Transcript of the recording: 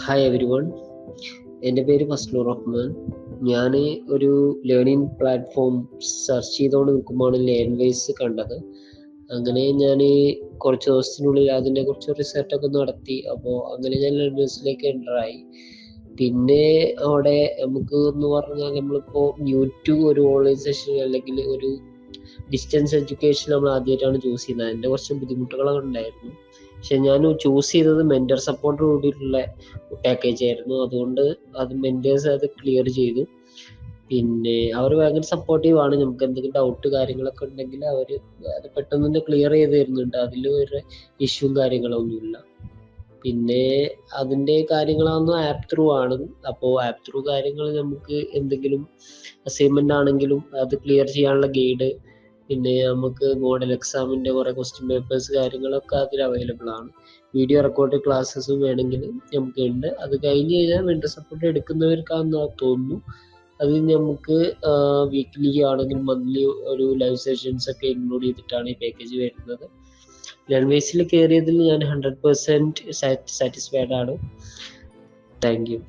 Hi every one, എൻ്റെ പേര് ഫസ്ലുർ റഹ്മാൻ. ഞാൻ ഒരു ലേണിംഗ് പ്ലാറ്റ്ഫോം സെർച്ച് ചെയ്തുകൊണ്ട് നിൽക്കുമ്പോഴാണ് ലേൺവേസ് കണ്ടത്. അങ്ങനെ ഞാൻ കുറച്ച് ദിവസത്തിനുള്ളിൽ അതിനെ കുറിച്ച് റിസർച്ചൊക്കെ നടത്തി. അപ്പോൾ അങ്ങനെ ഞാൻ ലേൺവേസിലേക്ക് എൻ്ററായി. പിന്നെ അവിടെ നമുക്ക് എന്ന് പറഞ്ഞാൽ നമ്മളിപ്പോൾ യൂട്യൂബ് ഒരു ഓൺലൈൻ സെഷൻ അല്ലെങ്കിൽ ഒരു ഡിസ്റ്റൻസ് എഡ്യൂക്കേഷൻ നമ്മൾ ആദ്യമായിട്ടാണ് ചൂസ് ചെയ്യുന്നത്. അതിൻ്റെ കുറച്ച് ബുദ്ധിമുട്ടുകളൊക്കെ ഉണ്ടായിരുന്നു. പക്ഷെ ഞാൻ ചൂസ് ചെയ്തത് മെൻറ്റർ സപ്പോർട്ട് കൂടിയിട്ടുള്ള പാക്കേജ് ആയിരുന്നു. അതുകൊണ്ട് അത് മെൻറ്റേഴ്സ് അത് ക്ലിയർ ചെയ്തു. പിന്നെ അവർ ഭയങ്കര സപ്പോർട്ടീവ് ആണ്. നമുക്ക് എന്തെങ്കിലും ഡൗട്ട് കാര്യങ്ങളൊക്കെ ഉണ്ടെങ്കിൽ അവർ അത് പെട്ടെന്ന് തന്നെ ക്ലിയർ ചെയ്ത് തരുന്നുണ്ട്. അതിൽ ഒരു ഇഷ്യൂവും കാര്യങ്ങളൊന്നുമില്ല. പിന്നെ അതിൻ്റെ കാര്യങ്ങളൊന്നും ആപ്പ് ത്രൂ ആണ്. അപ്പോൾ ആപ്പ് ത്രൂ കാര്യങ്ങൾ നമുക്ക് എന്തെങ്കിലും അസൈൻമെൻ്റ് ആണെങ്കിലും അത് ക്ലിയർ ചെയ്യാനുള്ള ഗൈഡ്, പിന്നെ നമുക്ക് മോഡൽ എക്സാമിൻ്റെ കുറേ ക്വസ്റ്റ്യൻ പേപ്പേഴ്സ് കാര്യങ്ങളൊക്കെ അതിൽ അവൈലബിൾ ആണ്. വീഡിയോ റെക്കോർഡ് ക്ലാസ്സസും വേണമെങ്കിൽ നമുക്ക് ഉണ്ട്. അത് കഴിഞ്ഞ് കഴിഞ്ഞാൽ മെൻ്റർ സപ്പോർട്ട് എടുക്കുന്നവർക്കാണെന്ന് തോന്നുന്നു. അത് നമുക്ക് വീക്ക്ലി ആണെങ്കിൽ മന്ത്ലി ഒരു ലൈവ് സെഷൻസ് ഒക്കെ ഇൻക്ലൂഡ് ചെയ്തിട്ടാണ് ഈ പാക്കേജ് വരുന്നത്. ലേൺവേസിൽ കയറിയതിൽ ഞാൻ 100% സാറ്റിസ്ഫൈഡ് ആണ്. Thank you.